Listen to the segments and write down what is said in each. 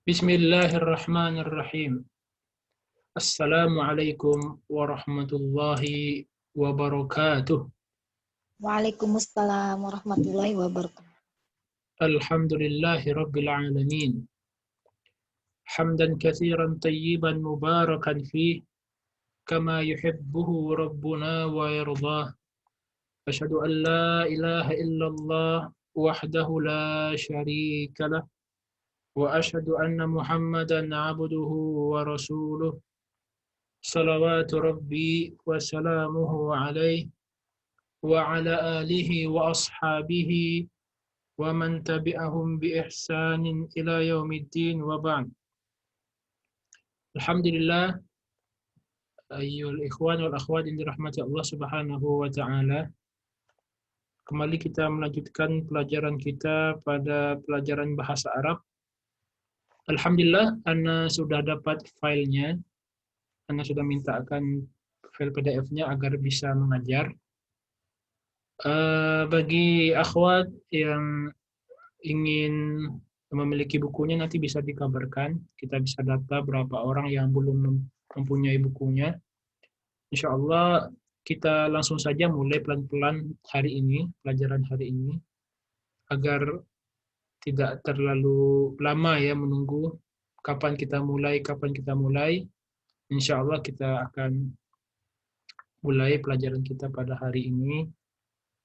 Bismillahirrahmanirrahim. Assalamualaikum warahmatullahi wabarakatuh. Waalaikumsalam warahmatullahi wabarakatuh. Alhamdulillahi rabbil alamin. Hamdan katsiran tayyiban mubarakan fih kama yuhibbuhu rabbuna wa yardah. Asyhadu an la ilaha illallah wahdahu la syarika lah wa asyhadu anna Muhammadan abduhu wa rasuluh. Salawatu rabbi wa salamuhu alaihi wa ala alihi wa ashabihi wa man tabi'ahum bi ihsanin ila yaumiddin wa ba'd. Alhamdulillah, ayyuhal ikhwan wal akhwat yang dirahmati Allah Subhanahu wa taala. Kembali kita melanjutkan pelajaran kita pada pelajaran bahasa Arab. Alhamdulillah, Ana sudah dapat filenya. Ana sudah mintakan file PDF-nya agar bisa mengajar. Bagi akhwat yang ingin memiliki bukunya nanti bisa dikabarkan. Kita bisa data berapa orang yang belum mempunyai bukunya. Insya Allah kita langsung saja mulai pelan-pelan hari ini, pelajaran hari ini, agar tidak terlalu lama ya menunggu kapan kita mulai. Insya Allah kita akan mulai pelajaran kita pada hari ini,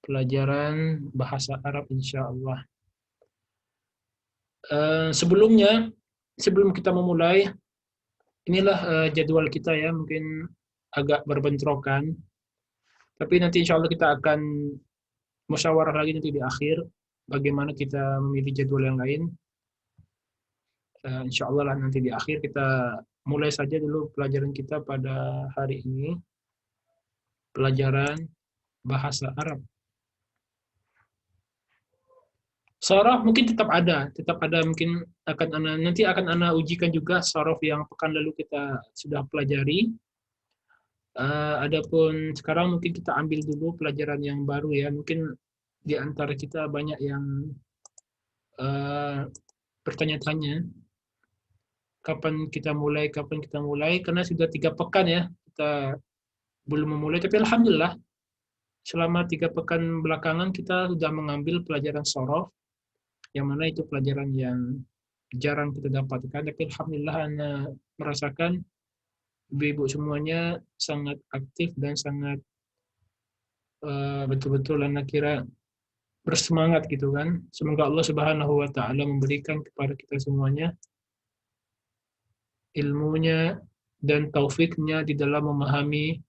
pelajaran bahasa Arab insya Allah. Sebelum kita memulai, inilah jadwal kita ya, mungkin agak berbentrokan, tapi nanti insya Allah kita akan musyawarah lagi nanti di akhir, bagaimana kita memilih jadwal yang lain. Insya Allah lah nanti di akhir kita mulai saja dulu pelajaran kita pada hari ini, pelajaran bahasa Arab. Sorof mungkin tetap ada mungkin nanti akan ana ujikan juga sorof yang pekan lalu kita sudah pelajari. Adapun sekarang mungkin kita ambil dulu pelajaran yang baru ya, mungkin di antara kita banyak yang bertanya-tanya kapan kita mulai, karena sudah 3 pekan ya kita belum memulai, tapi alhamdulillah selama 3 pekan belakangan kita sudah mengambil pelajaran sorof, yang mana itu pelajaran yang jarang kita dapatkan, tapi alhamdulillah Ana merasakan ibu-ibu semuanya sangat aktif dan sangat betul-betul Ana kira bersemangat gitu kan. Semoga Allah Subhanahu wa taala memberikan kepada kita semuanya ilmunya dan taufiknya di dalam memahami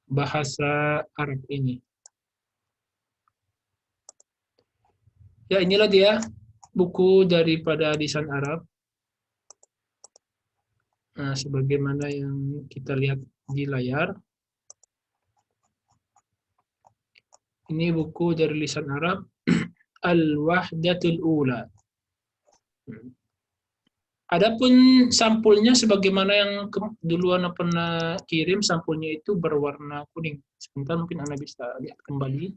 bahasa Arab ini. Ya, inilah dia buku daripada lisan Arab. Nah, sebagaimana yang kita lihat di layar. Ini buku dari lisan Arab, Al-Wahdatul Ula. Adapun sampulnya sebagaimana yang dulu Ana pernah kirim, sampulnya itu berwarna kuning. Sebentar mungkin Ana bisa lihat kembali.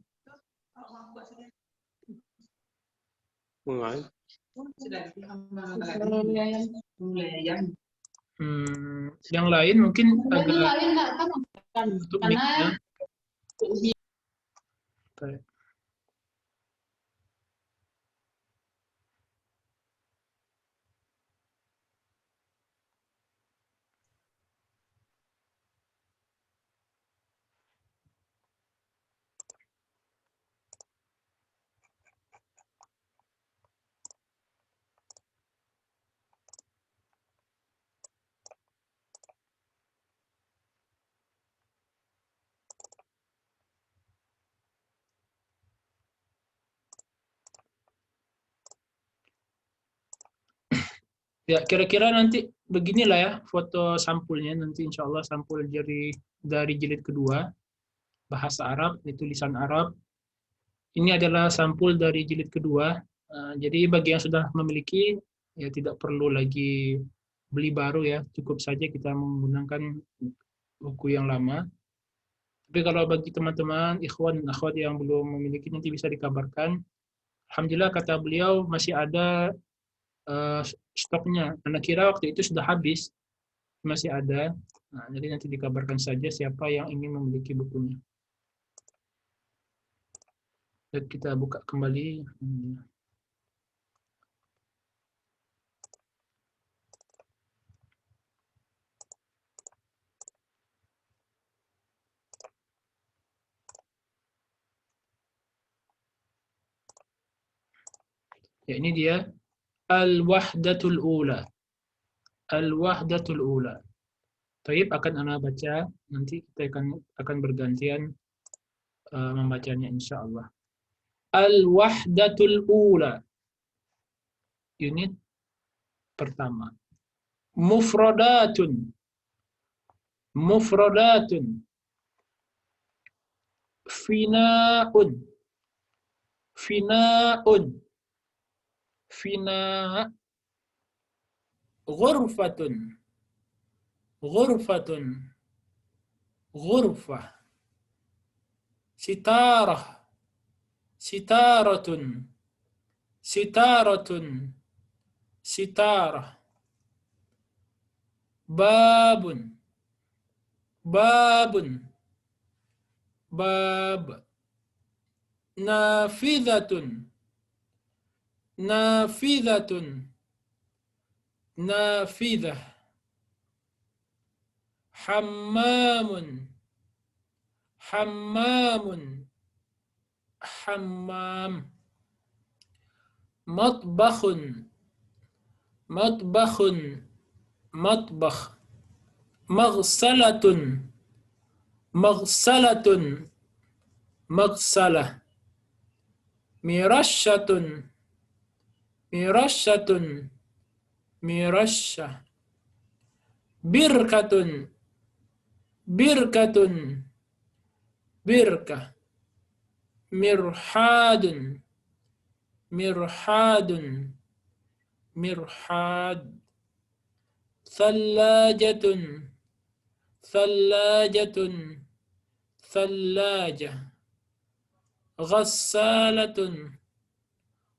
Yang lain mungkin agak tutup mic-nya. Ya, kira-kira nanti beginilah ya foto sampulnya, nanti insya Allah sampul dari jilid kedua, bahasa Arab, itu lisan Arab. Ini adalah sampul dari jilid kedua, jadi bagi yang sudah memiliki, ya tidak perlu lagi beli baru ya, cukup saja kita menggunakan buku yang lama. Tapi kalau bagi teman-teman, ikhwan dan akhwat yang belum memiliki, nanti bisa dikabarkan. Alhamdulillah kata beliau masih ada stoknya. Anak kira waktu itu sudah habis, masih ada. Nah, jadi nanti dikabarkan saja siapa yang ingin memiliki bukunya. Dan kita buka kembali. Ya, ini dia Al-Wahdatul Ula. Al-Wahdatul Ula. Taib akan Ana baca, nanti kita akan bergantian membacanya insya Allah. Al-Wahdatul Ula. Unit pertama. Mufradatun. Mufradatun. Fina'un. Fina'un. Fina' ghurfatun. Ghurfatun. Ghurfah. Sitarah. Sitaratun. Sitaratun. Sitarah. Babun. Babun. Bab. Nafidatun. Nafidatun. Nafidah. Hammamun. Hammamun. Hammam. Matbakhun. Matbakhun. Matbakh. Maghsalatun. Maghsalatun. Maghsalah. Mirashatun. Mirashatun. Mirashah. Birkatun. Birkatun. Birkah. Mirhadun. Mirhadun. Mirhad. Thallajatun. Thallajatun. Thallajah. Ghassalatun.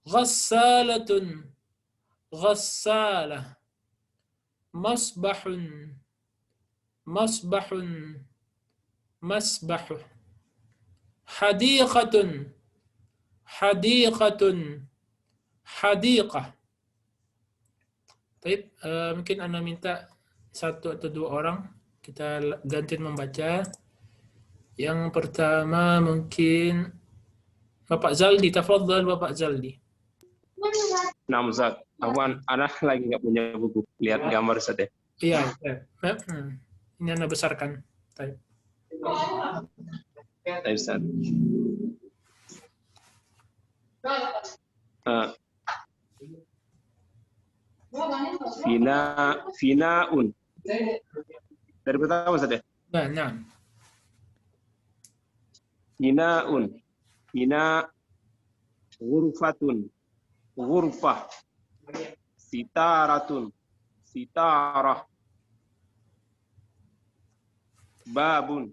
Ghassalatun. Ghassalah. Masbahun. Masbahun. Masbahuh. Hadiqatun. Hadiqatun. Hadiqah. Baik, mungkin Anda minta satu atau dua orang kita gantian membaca. Yang pertama mungkin Bapak Zaldi, tafadhal Bapak Zaldi. Nah, Ustaz, anak lagi nggak punya buku. Lihat gambar saja. Iya, ini Anda besarkan. Baik. Ustaz. Finaun. Dari pertama saja. Nah. Finaun. Fina. Ghurfatun. Ghurfah. Sitaratun. Sitarah. Babun.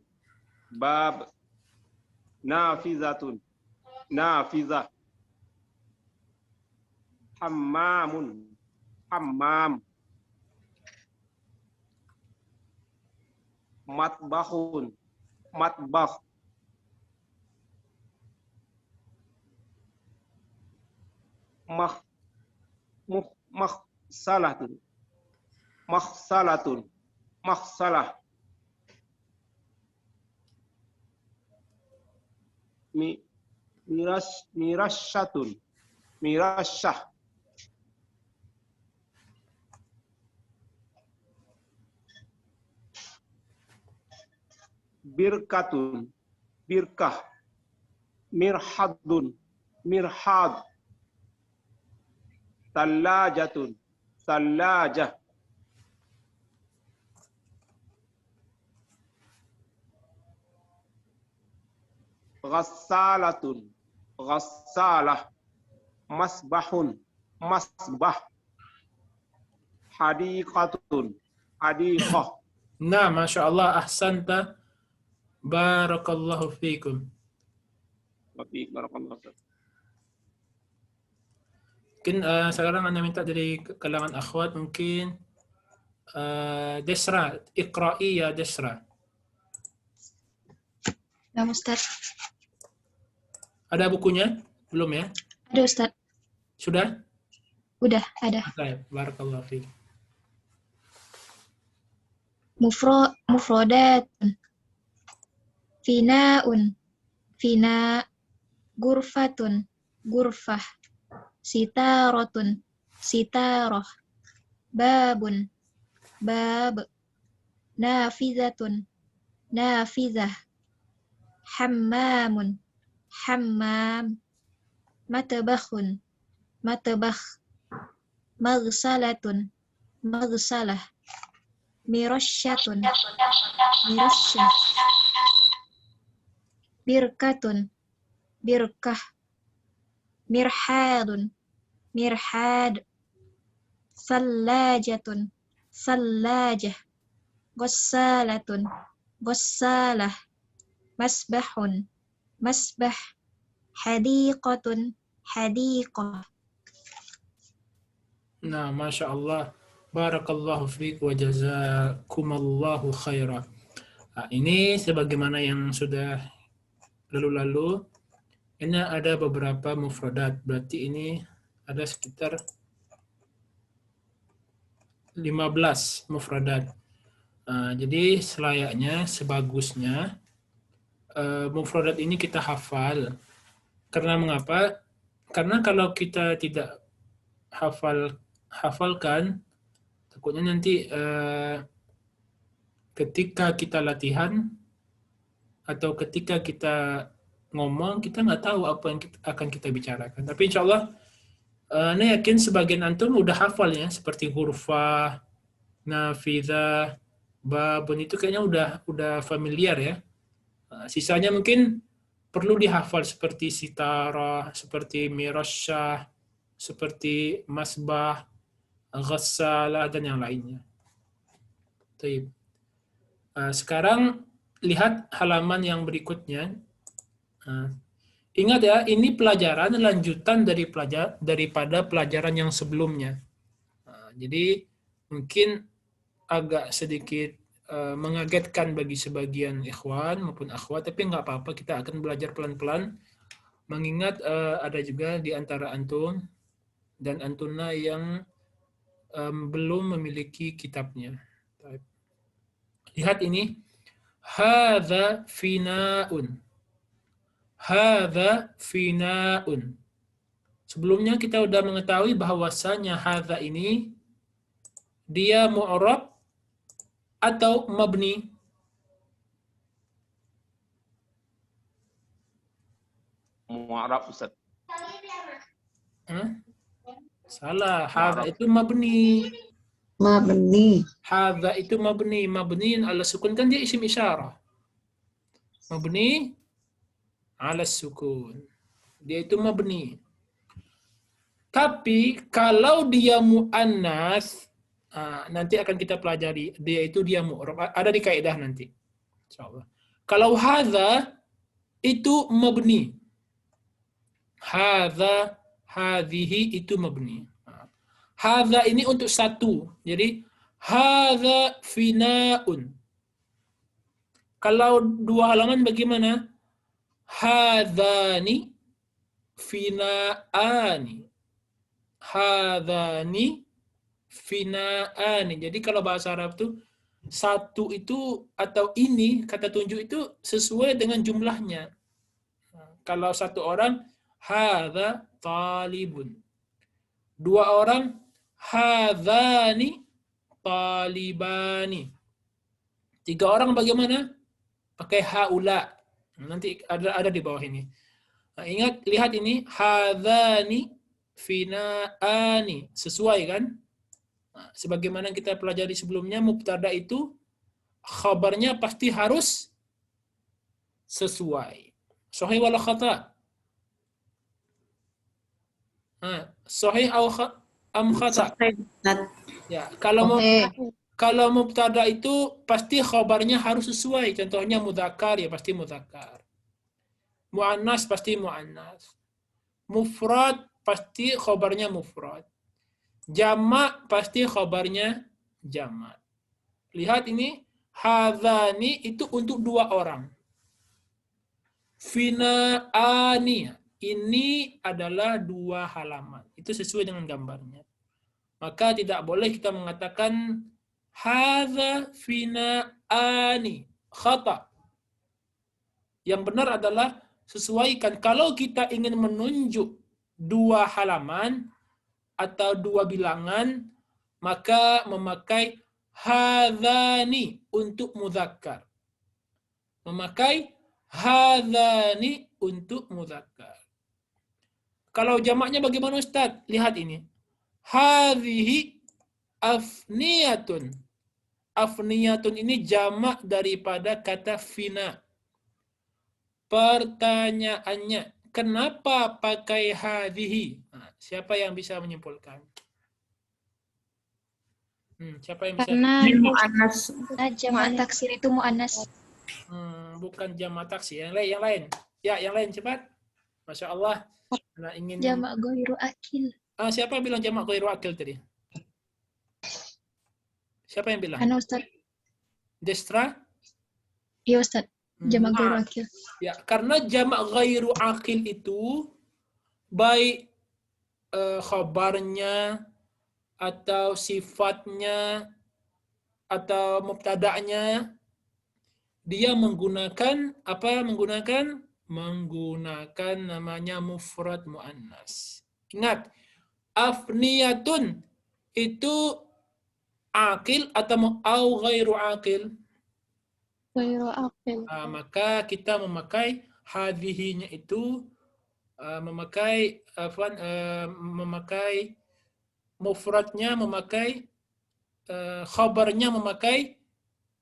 Bab. Nafizatun. Nafizah. Hammamun. Hammam. Matbakhun. Matbakh. Maghsalatun. Maghsalatun. Maghsalah. Mirashatun. Mirashah. Birkatun. Birkah. Mirhadun. Mirhad. Tallajatun. Tallajah. Ghassalatun. Ghassalah. Masbahun. Masbah. Hadiqatun. Hadiqah. Nah, Masya Allah, ahsanta. Barakallahu fiikum. Barakallahu. Mungkin sekarang Anda minta dari kalangan akhwat, mungkin Desra, Iqra'i ya Desra. Ya Ustaz. Ada bukunya? Belum ya? Ada Ustaz. Sudah? Udah ada. Baik, barakallahu fiik. Mufrodatun. Finaun. Fina. Gurfatun. Gurfah. Sitarotun. Sitaroh. Babun. Bab. Nafizatun. Nafizah. Hammamun. Hammam. Matbakhun. Matbakh. Maghsalatun. Maghsalah. Mirasyatun. Mirasyah. Birkatun. Birkah. Mirhadun. Mirhad. Sallajatun. Sallajah. Ghassalatun. Ghassalah. Masbahun. Masbah. Hadiqatun. Hadiqah. Nah, Masya Allah. Barakallahu fiik wa jazakumallahu khairah. Nah, ini sebagaimana yang sudah lalu-lalu, ini ada beberapa mufradat. Berarti ini ada sekitar 15 mufradat. Jadi selayaknya, sebagusnya, mufradat ini kita hafal. Karena mengapa? Karena kalau kita tidak hafalkan, takutnya nanti ketika kita latihan atau ketika kita ngomong, kita nggak tahu apa yang akan kita bicarakan. Tapi insya Allah, Ana yakin sebagian antum udah hafal ya, seperti hurufah, nafidhah, babun itu kayaknya udah familiar ya. Sisanya mungkin perlu dihafal seperti sitarah, seperti mirasyah, seperti masbah, ghassalah, dan yang lainnya. Baik. Sekarang lihat halaman yang berikutnya. Ingat ya, ini pelajaran lanjutan daripada pelajaran yang sebelumnya. Jadi mungkin agak sedikit mengagetkan bagi sebagian ikhwan maupun akhwat, tapi nggak apa-apa, kita akan belajar pelan-pelan. Mengingat ada juga di antara antum dan antuna yang belum memiliki kitabnya. Lihat ini, hadza finaun. Hadza finaun. Sebelumnya kita sudah mengetahui bahwasanya hadza ini dia mu'rab atau mabni. Mu'arab Ustaz. Salah, hadza itu mabni. Mabni. Hadza itu mabni. Mabniin ala sukun, kan dia isim isyarah. Mabni ala sukun. Dia itu mabni. Tapi kalau dia mu'annas, nanti akan kita pelajari. Dia mu'rab. Ada di kaidah nanti. Insyaallah. Kalau hadza itu mabni. Hadza, hadhihi itu mabni. Hadza ini untuk satu. Jadi hadza finaun. Kalau dua halaman bagaimana? Hadzani finaani. Hadzani finaani. Jadi kalau bahasa Arab itu satu itu atau ini kata tunjuk itu sesuai dengan jumlahnya. Kalau satu orang hadza talibun. Dua orang hadzani talibani. Tiga orang bagaimana? Pakai haula. Nanti ada di bawah ini. Nah, ingat, lihat ini hadzani finaani. Sesuai kan? Nah, sebagaimana kita pelajari sebelumnya, mubtada itu khabarnya pasti harus sesuai. Sahih wala khata? Sahih am khata? Ya, kalau mubtada itu pasti khabarnya harus sesuai. Contohnya mudzakkar ya pasti mudzakkar. Muannas pasti muannas. Mufrad pasti khobarnya mufrad. Jamak pasti khobarnya jamak. Lihat ini, hadzani itu untuk 2 orang. Fina'ani, ini adalah 2 halaman. Itu sesuai dengan gambarnya. Maka tidak boleh kita mengatakan hadza fina'ani, khata. Yang benar adalah sesuaikan. Kalau kita ingin menunjuk 2 halaman atau 2 bilangan, maka memakai hadzani untuk mudzakkar. Memakai hadzani untuk mudzakkar. Kalau jamaknya bagaimana Ustaz? Lihat ini. Hadhihi afniyatun. Afniyatun ini jamak daripada kata fina. Pertanyaannya, kenapa pakai hadhihi? Nah, siapa yang bisa menyimpulkan? Siapa yang bisa? Karena Mu'annas. jamak taksir itu mu'annas. Bukan jamak taksir. Yang lain. Ya, yang lain cepat. Masya Allah. Nah, ingin. Jamak ghairu akil. Siapa yang bilang jamak ghairu akil tadi? Siapa yang bilang? Ana Ustaz. Destra? Iya Ustaz. Jamak ghairu akil. Ya, karena jamak ghairu akil itu baik khabarnya atau sifatnya atau mubtada'nya dia menggunakan apa? Menggunakan namanya mufrad muannas. Ingat, afniyatun itu akil atau ghairu akil? Ghairu akil. Maka kita memakai hadhihinya itu memakai mufradnya, memakai khabarnya, memakai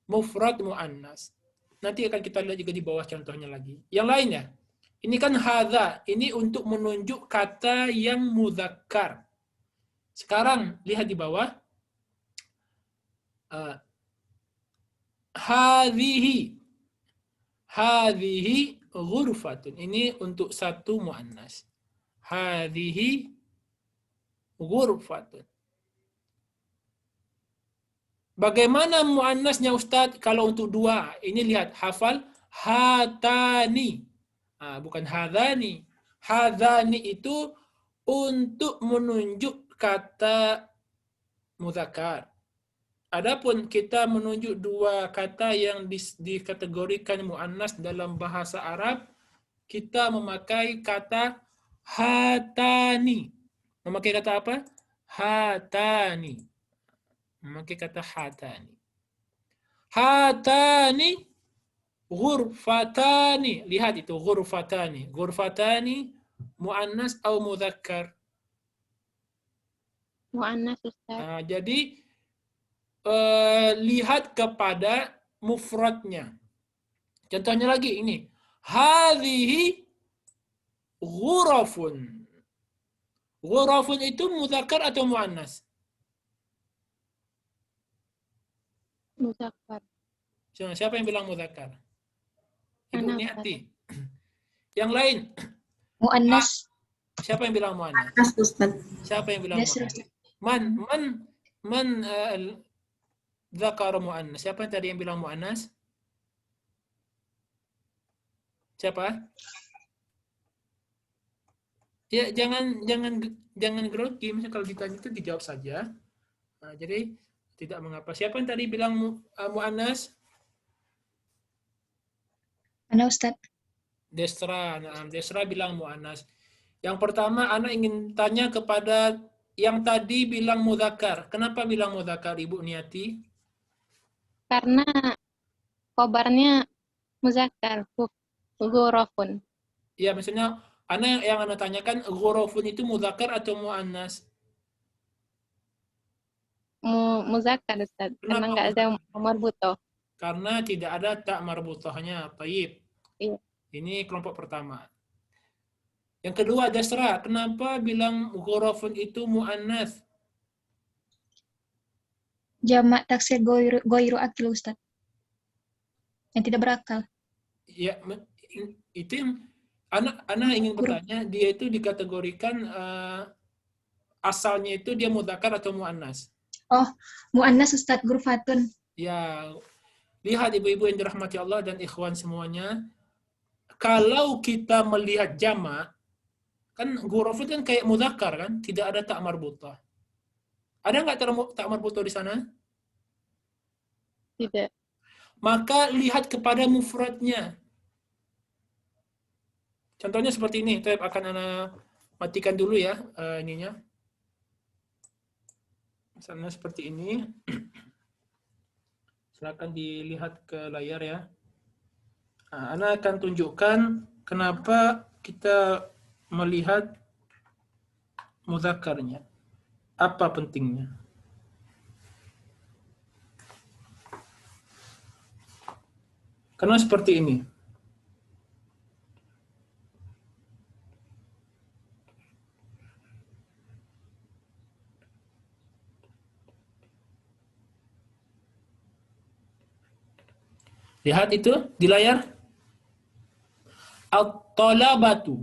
mufrad muannas. Nanti akan kita lihat juga di bawah contohnya lagi. Yang lainnya, ini kan hadza, ini untuk menunjuk kata yang mudzakkar. Sekarang lihat di bawah. Hadhihi ghurfatun. Ini untuk satu muannas. Hadhihi ghurfatun. Bagaimana muannasnya Ustadz kalau untuk 2? Ini lihat, hafal hatani. Bukan hadzani. Hadzani itu untuk menunjuk kata mudzakkar. Adapun kita menunjuk 2 kata yang dikategorikan muannas dalam bahasa Arab, kita memakai kata hatani. Memakai kata apa? Hatani. Memakai kata hatani. Hatani ghurfatani. Lihat itu, ghurfatani. Ghurfatani muannas atau mudzakkar? Muannas Ustaz. Jadi lihat kepada mufradnya. Contohnya lagi ini. Hadhihi ghurafun. Ghurafun itu mudzakkar atau muannas? Muzakkar. Siapa yang bilang mudzakkar? Ibu Ana, Niati. Yang lain. Muannas. Siapa yang bilang muannas? Ustaz. Siapa yang bilang Desra. muannas? Man dzakar muannas. Siapa yang tadi yang bilang muannas? Siapa? Ya, jangan grogi. Misalnya kalau ditanya itu dijawab saja. Jadi tidak mengapa. Siapa yang tadi bilang muannas? Ana Ustaz. Desra. Desra bilang muannas. Yang pertama, Ana ingin tanya kepada yang tadi bilang mudzakkar. Kenapa bilang mudzakkar, Ibu Niati? Karena khobarnya muzakkar, ghurafun. Ya, maksudnya Ana yang Ana tanyakan, ghurafun itu mudzakkar atau muannas? Muzakkar Ustaz. Karena nggak ada marbutoh. Karena tidak ada tak marbutohnya. Tayyib. Iya. Ini kelompok pertama. Yang kedua, Desra. Kenapa bilang ghurafun itu muannas? Jamak taksir ghairu akil Ustaz. Yang tidak berakal. Ya, itu Ana ingin bertanya, dia itu dikategorikan asalnya itu dia mudzakkar atau muannas? Oh, mu'annas Ustadz, gurfatun. Ya, lihat ibu-ibu yang dirahmati Allah dan ikhwan semuanya, kalau kita melihat jamak, kan ghurafun kan kayak mudzakkar kan, tidak ada tak marbutah. Ada nggak tak marbutah di sana? Tidak. Maka lihat kepada mufradnya. Contohnya seperti ini, saya akan Ana matikan dulu ya ininya. Misalnya seperti ini. Silakan dilihat ke layar ya. Nah, Ana akan tunjukkan kenapa kita melihat mudzakarnya. Apa pentingnya? Karena seperti ini. Lihat itu di layar. At-talabatu.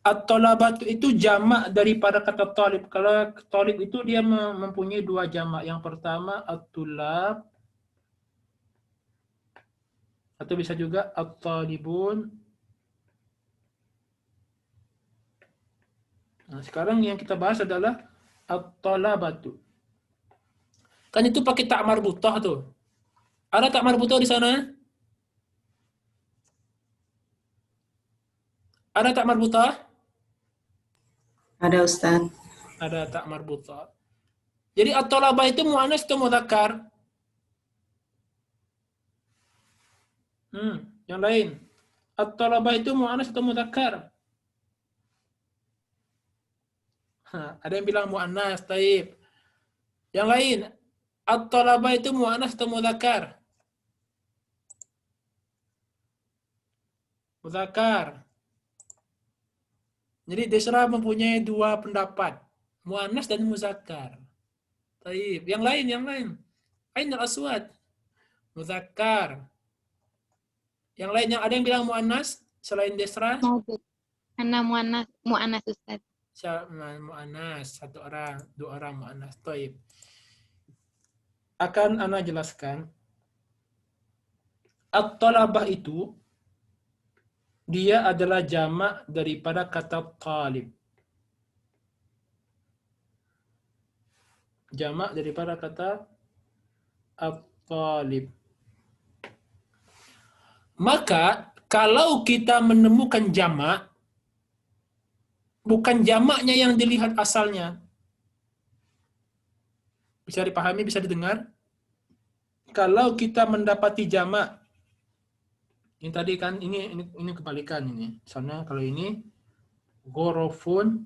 At-talabatu itu jamak daripada kata talib. Kalau talib itu dia mempunyai dua jamak. Yang pertama at-tulab, atau bisa juga at-talibun. Nah, sekarang yang kita bahas adalah at-talabatu. Kan itu pakai tak marbutah tuh. Ada tak marbutah di sana? Ada tak marbutah? Ada Ustadz. Ada tak marbutah. Jadi at-talabah itu muannas atau mudzakkar? Yang lain. At-talabah itu muannas atau mudzakkar? Ada yang bilang muannas, taib. Yang lain, at-talabah itu muannas atau mudzakkar? Mudzakkar. Jadi Desra mempunyai dua pendapat, muannas dan muzakkar. Taib. Yang lain. Ainal aswad. Muzakkar. Yang lain yang ada yang bilang muannas selain Desra? Maujud. Ana mu'annas Ustadz. Muannas, satu orang, dua orang muannas. Taib. Akan ana jelaskan. At-talabah itu dia adalah jamak daripada kata talib. Jamak daripada kata at-talib. Maka kalau kita menemukan jamak, bukan jamaknya yang dilihat asalnya. Bisa dipahami, bisa didengar? Kalau kita mendapati jamak, ini tadi kan ini kebalikan ini. Misalnya kalau ini ghurafun,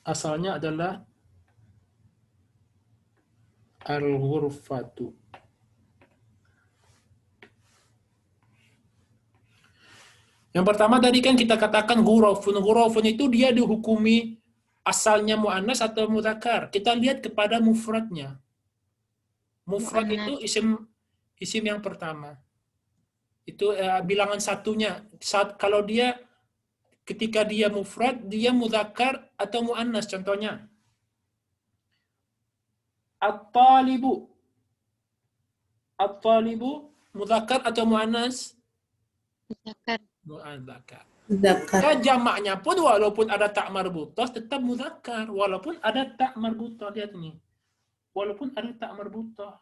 asalnya adalah al-ghurfatu. Yang pertama tadi kan kita katakan ghurafun. Ghurafun itu dia dihukumi asalnya muannas atau mudzakkar. Kita lihat kepada mufradnya. Mufrad itu isim yang pertama. Itu bilangan satunya. Kalau dia ketika dia mufrad, dia mudzakkar atau muannas contohnya. At-talibu. At-talibu mudzakkar atau muannas? Muzakkar. Mu'adzakar. Zakat. Ya, jamaknya pun walaupun ada tak marbutah tetap mudzakkar, walaupun ada tak marbutah. Lihat ini. Walaupun ada tak marbutah.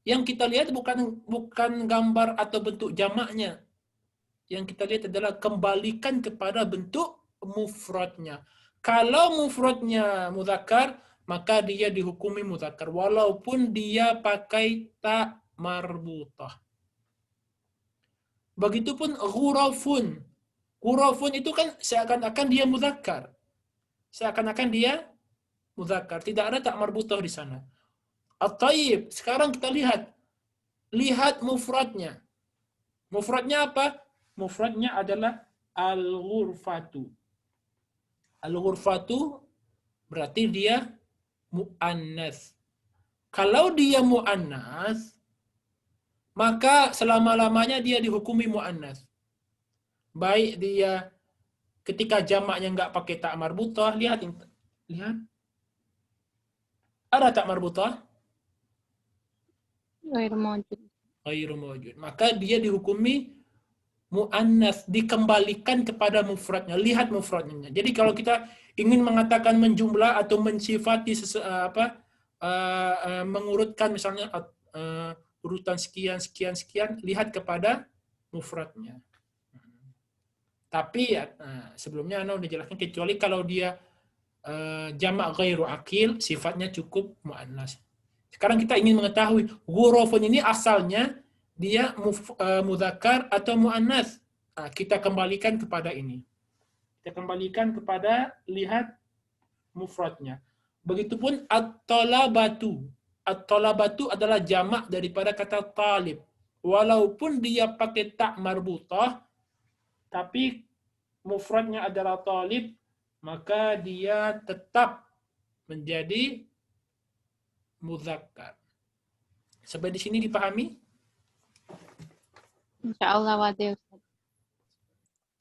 Yang kita lihat bukan gambar atau bentuk jamaknya. Yang kita lihat adalah kembalikan kepada bentuk mufradnya. Kalau mufradnya mudzakkar, maka dia dihukumi mudzakkar walaupun dia pakai tak marbutah. Begitupun ghurafun. Ghurafun itu kan seakan-akan dia mudzakkar. Seakan-akan dia mudzakkar. Tidak ada tak marbutah di sana. At-tayyib. Sekarang kita lihat. Lihat mufradnya. Mufradnya apa? Mufradnya adalah al-ghurfatu. Al-ghurfatu berarti dia mu'annas. Kalau dia mu'annas, maka selama-lamanya dia dihukumi mu'annas. Baik dia ketika jamaknya nggak pakai tak marbutah, lihat. Ada tak marbutah? Ghairu mawjud. Ghairu mawjud. Maka dia dihukumi mu'annas, dikembalikan kepada mufradnya. Lihat mufradnya. Jadi kalau kita ingin mengatakan menjumlah atau mensifati mengurutkan misalnya urutan sekian, lihat kepada mufradnya. Tapi sebelumnya Anda sudah jelaskan, kecuali kalau dia jamak ghairu aqil, sifatnya cukup mu'annas. Sekarang kita ingin mengetahui ghurafun ini asalnya dia mudzakkar atau mu'annas. Kita kembalikan kepada ini. Kita kembalikan kepada lihat mufradnya. Begitupun at-talabatu. At-talabatu adalah jamak daripada kata talib. Walaupun dia pakai tak marbutah, tapi mufradnya adalah talib, maka dia tetap menjadi mudzakkar. Sampai di sini dipahami? Insyaallah wadah Ustaz.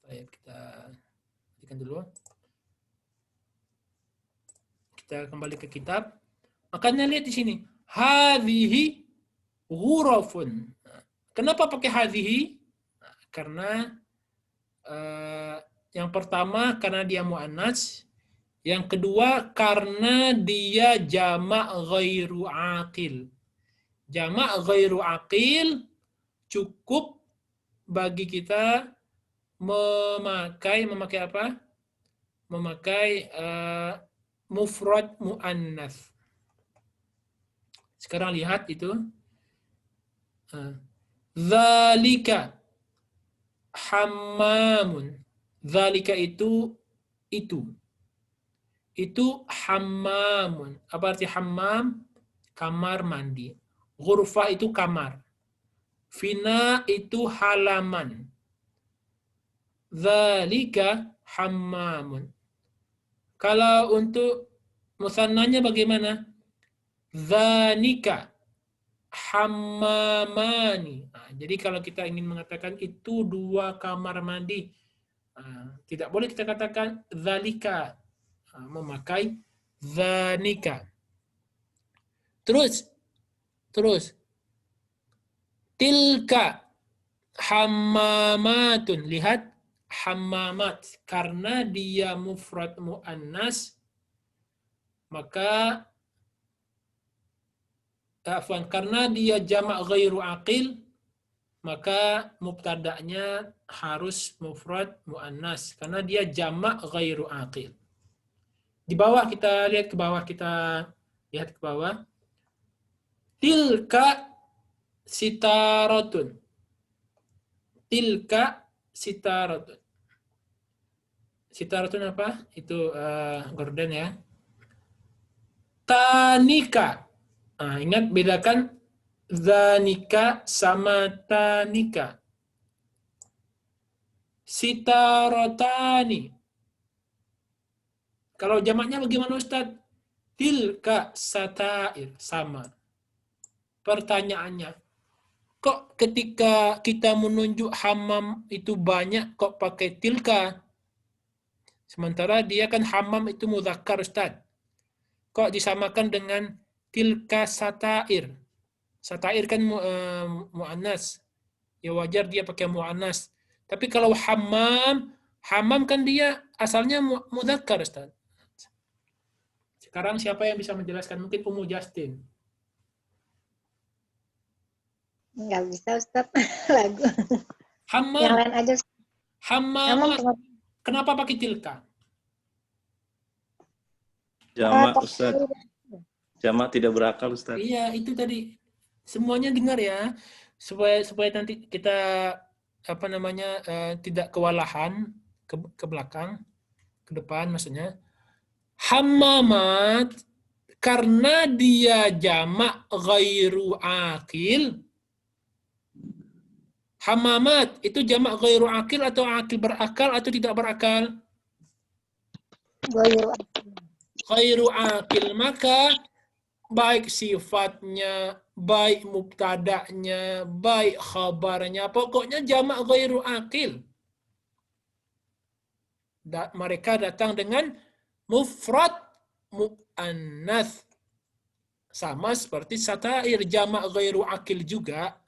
Baik, kita hentikan dulu. Kita kembali ke kitab. Makanya lihat di sini. Hadhihi ghurafun. Kenapa pakai hadhihi? Karena yang pertama karena dia mu'annas. Yang kedua karena dia jamak ghairu aqil. Jamak ghairu aqil cukup bagi kita memakai apa? Memakai mufrad mu'annas. Sekarang lihat itu. Dzalika hammamun. Dzalika itu. Itu hammamun. Apa arti hammam? Kamar mandi. Ghurfah itu kamar. Fina itu halaman. Dzalika hammamun. Kalau untuk musannanya bagaimana? Dzanika hammamani. Jadi kalau kita ingin mengatakan itu dua kamar mandi, tidak boleh kita katakan dzalika, memakai dzanika. Terus tilka hammamatun. Lihat hammamat, karena dia mufrad muannas, maka karena dia jamak ghairu aqil, maka mubtada'nya harus mufrad muannas karena dia jamak ghairu aqil. Di bawah kita lihat ke bawah, tilka sitaratun. Tilka sitaratun. Sitaratun apa? Itu gorden ya. Tanika. Ingat bedakan zanika sama tanika. Sitaratani. Kalau jamaknya bagaimana Ustaz? Tilka satair, sama. Pertanyaannya, kok ketika kita menunjuk hammam itu banyak kok pakai tilka? Sementara dia kan hammam itu mudzakkar Ustaz. Kok disamakan dengan tilka satair? Satair kan mu'annas. Ya wajar dia pakai mu'annas. Tapi kalau hammam kan dia asalnya mudzakkar Ustaz. Sekarang siapa yang bisa menjelaskan? Mungkin Ummu Justin. Nggak bisa Ustaz. Lagu. Hammam. Yang lain aja. Hammam. Kenapa pakai tilka? Jamak Ustaz. Jamak tidak berakal Ustaz. Iya, itu tadi. Semuanya dengar ya. Supaya nanti kita tidak kewalahan ke belakang, ke depan maksudnya. Hammamat karena dia jamak ghairu aqil. Hammamat itu jamak ghairu aqil atau aqil berakal atau tidak berakal? Ghairu aqil. Ghairu aqil, maka baik sifatnya, baik mubtada'nya, baik khabarnya, pokoknya jamak ghairu aqil. Mereka datang dengan mufrad muannats. Sama seperti satair jamak ghairu aqil juga.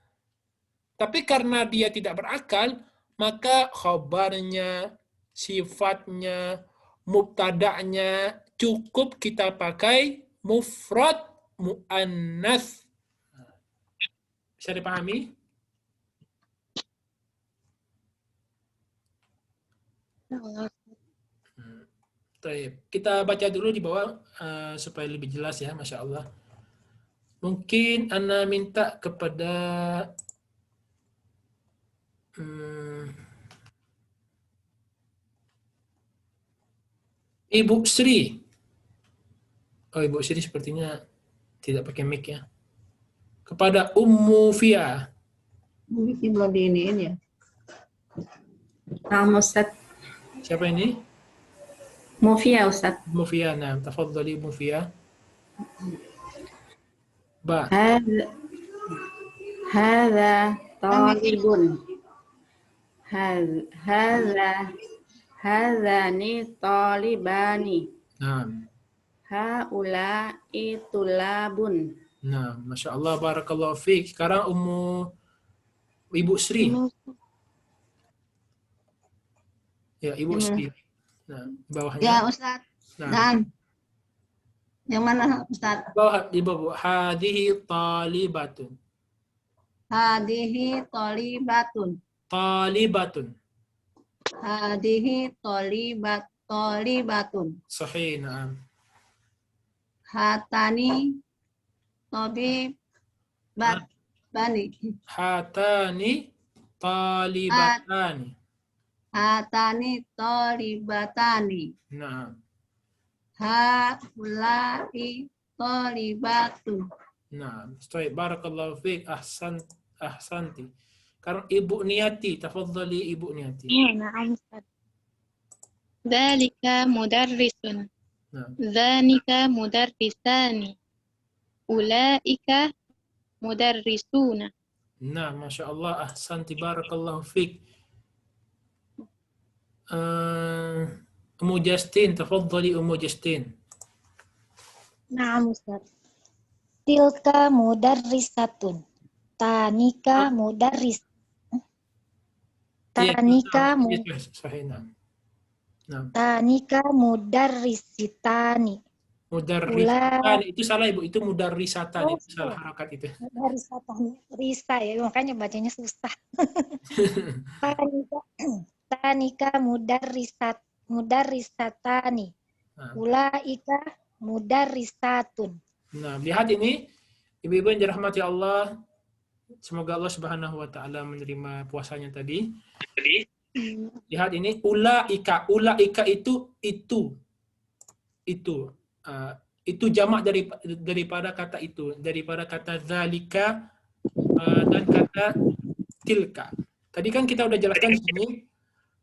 Tapi karena dia tidak berakal, maka khabarnya, sifatnya, mubtada'nya cukup kita pakai mufrad muannats. Bisa dipahami? Baik. Kita baca dulu di bawah supaya lebih jelas ya, Masya Allah. Mungkin Ana minta kepada Ibu Sri. Oh, Ibu Sri sepertinya tidak pakai mic ya. Kepada Ummu Fia. Mungkin belum diiniin ya. Nah, Ustaz. Siapa ini? Mufia, Ustaz. Ummu Fia. Nah, tafadhali Ummu Fia. Ba. Hadza talibun. Hadzani talibani. Nah. Haula'i tulabun. Nah, Masya Allah, barakallahu fiik. Sekarang Ibu Sri. Ya, Ibu Sri. Nah, bawahnya. Ya, Ustaz. Nah, yang mana, Ustaz? bawah di bawah. Hadihi talibatun. Hadihi talibatun. Talibatun. Hadihi talibatun. Sahih, na'am. Hatani bani. Hatani talibatani. Hatani talibatani. Nah, Haulai talibatun. nah. Baik, barakallahu fiik. Ahsanti. Sekarang Ibu Niati, tafadhali Ibu Niati. Na'am Ustaz. Dzalika mudarrisun. Nah. Dzanika mudarrisani. Ulaika mudarrisuna. Nah, Masya Allah, ahsanti, barakallahu fiik. Ummu Justin, tafadhali Ummu Justin. Naam Ustaz. Tilka mudarrisatun. Tanika mudarris. Tanika Sahih, nah. Tanika mudarrisitani. Mudarrisatani itu salah Ibu, itu mudarrisatani, itu salah harakat itu. Mudarrisatani, risa ya, makanya bacanya susah. Tanika mudarrisatani. Ulaika mudarrisatun. Nah, lihat ini Ibu-ibu yang dirahmati Allah. Semoga Allah Subhanahu wa taala menerima puasanya tadi. Lihat ini ulaika. Ulaika itu. Itu jamak daripada kata itu, daripada kata zalika dan kata tilka. Tadi kan kita udah jelaskan di sini,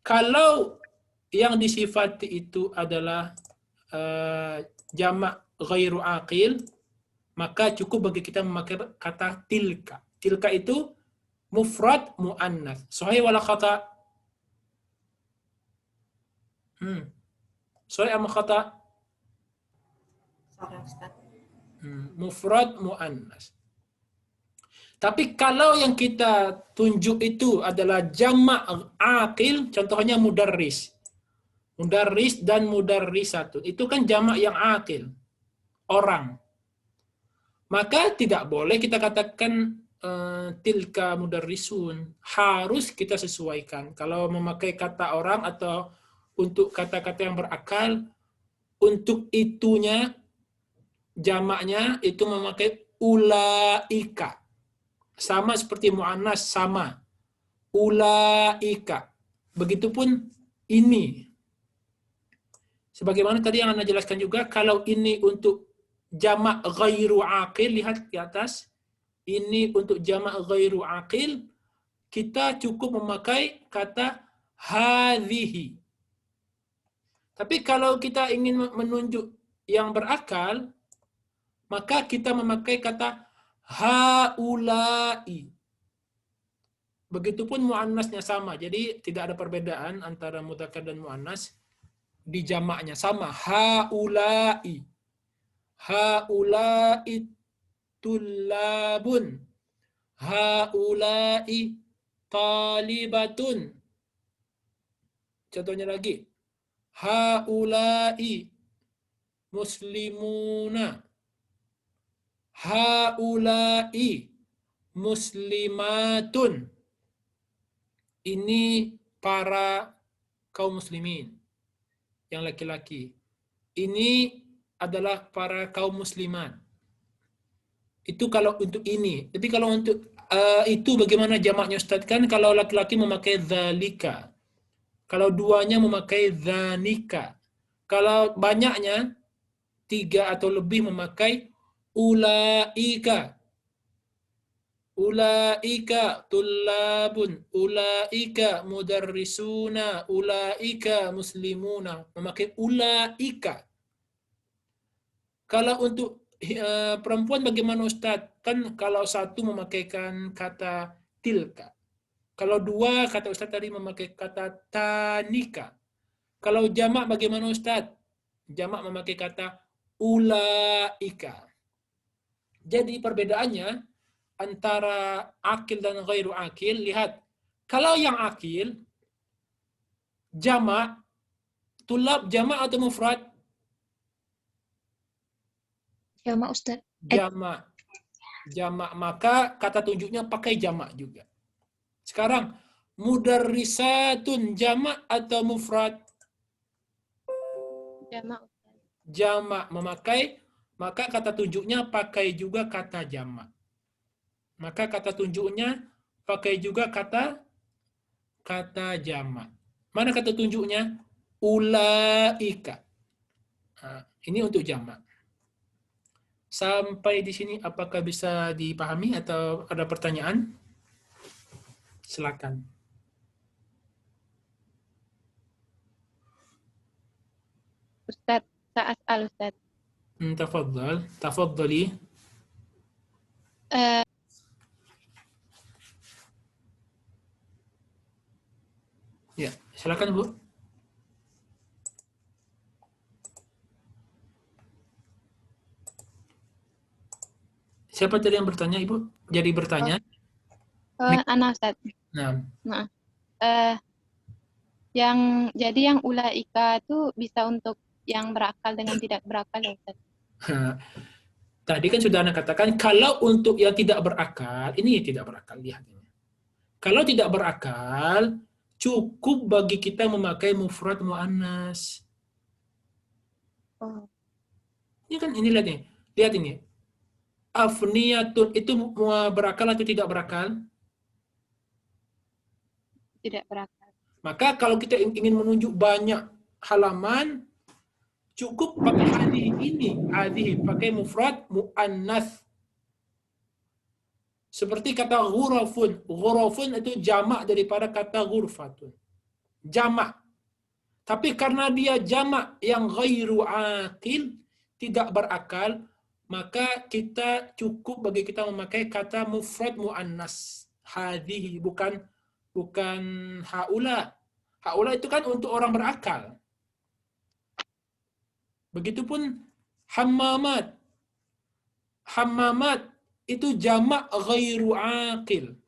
kalau yang disifati itu adalah jamak ghairu aqil, maka cukup bagi kita memakai kata tilka. Tilka itu mufrad muannats. Sahih wala khata? Sahih ama khata? Mufrad muannats. Tapi kalau yang kita tunjuk itu adalah jamak aqil, contohnya mudarris. Mudarris dan mudarrisatun. Itu kan jamak yang aqil. Orang. Maka tidak boleh kita katakan tilka mudarrisun. Harus kita sesuaikan. Kalau memakai kata orang atau untuk kata-kata yang berakal, untuk itunya, jamaknya itu memakai ulaika. Sama seperti mu'annas, sama. Ulaika. Begitupun ini. Sebagaimana tadi yang Anda jelaskan juga, kalau ini untuk jamak ghairu aqil, lihat di atas. Ini untuk jamak ghairu aqil, kita cukup memakai kata hadhihi. Tapi kalau kita ingin menunjuk yang berakal, maka kita memakai kata haulai. Begitupun muannasnya sama. Jadi tidak ada perbedaan antara mudzakkar dan muannas. Di jamaknya sama. Haulai. Haulai tullabun. Haulai talibatun. Contohnya lagi. Haulai muslimuna. Haulai muslimatun. Ini para kaum muslimin yang laki-laki. Ini adalah para kaum muslimat. Itu kalau untuk ini. Tapi kalau untuk itu bagaimana jamaknya Ustaz? Kan kalau laki-laki memakai dzalika. Kalau duanya memakai dzanika. Kalau banyaknya 3 atau lebih memakai ulaika. Ulaika tullabun, ulaika mudarrisuna, ulaika muslimuna. Memakai ulaika. Kalau untuk perempuan bagaimana Ustaz? Kan kalau satu memakaikan kata tilka. Kalau 2 kata Ustaz tadi memakai kata tanika. Kalau jamak bagaimana Ustaz? Jamak memakai kata ulaika. Jadi perbedaannya antara akil dan ghairu akil, lihat. Kalau yang akil, jamak, tulab jamak atau mufrad? Jamak Ustaz. Jamak. Jamak, maka kata tunjuknya pakai jamak juga. Sekarang, mudarrisatun jamak atau mufrad? Jamak. Jamak memakai, maka kata tunjuknya pakai juga kata jamak. Maka kata tunjuknya pakai juga kata jamak. Mana kata tunjuknya? Ulaika. Nah, ini untuk jamak. Sampai di sini apakah bisa dipahami atau ada pertanyaan? Silakan. Ustaz, sa'as'al Ustaz. Tafadhal, tafadhali. Ya, silakan Bu. Siapa tadi yang bertanya, Ibu? Jadi bertanya. Ana Ustaz. Nah, Yang ulaika itu bisa untuk yang berakal dengan tidak berakal ya Ustaz. tadi kan sudah Anda katakan kalau untuk yang tidak berakal, ini tidak berakal, lihat ini. Kalau tidak berakal, cukup bagi kita memakai mufrad muannas. Oh. Ini kan ini lihat nih. Lihat ini. Afniyatun itu berakal atau tidak berakal? Tidak berakal. Maka kalau kita ingin menunjuk banyak halaman, cukup pakai hadih ini. Hadih pakai mufrad muannas. Seperti kata ghurafun. Ghurafun itu jamak daripada kata ghurfatun. Jamak. Tapi karena dia jamak yang ghairu aqil, tidak berakal, maka kita cukup bagi kita memakai kata mufrad muannas. Hadhihi, bukan haula. Haula itu kan untuk orang berakal. Begitupun hammamat. Hammamat itu jamak ghairu aqil.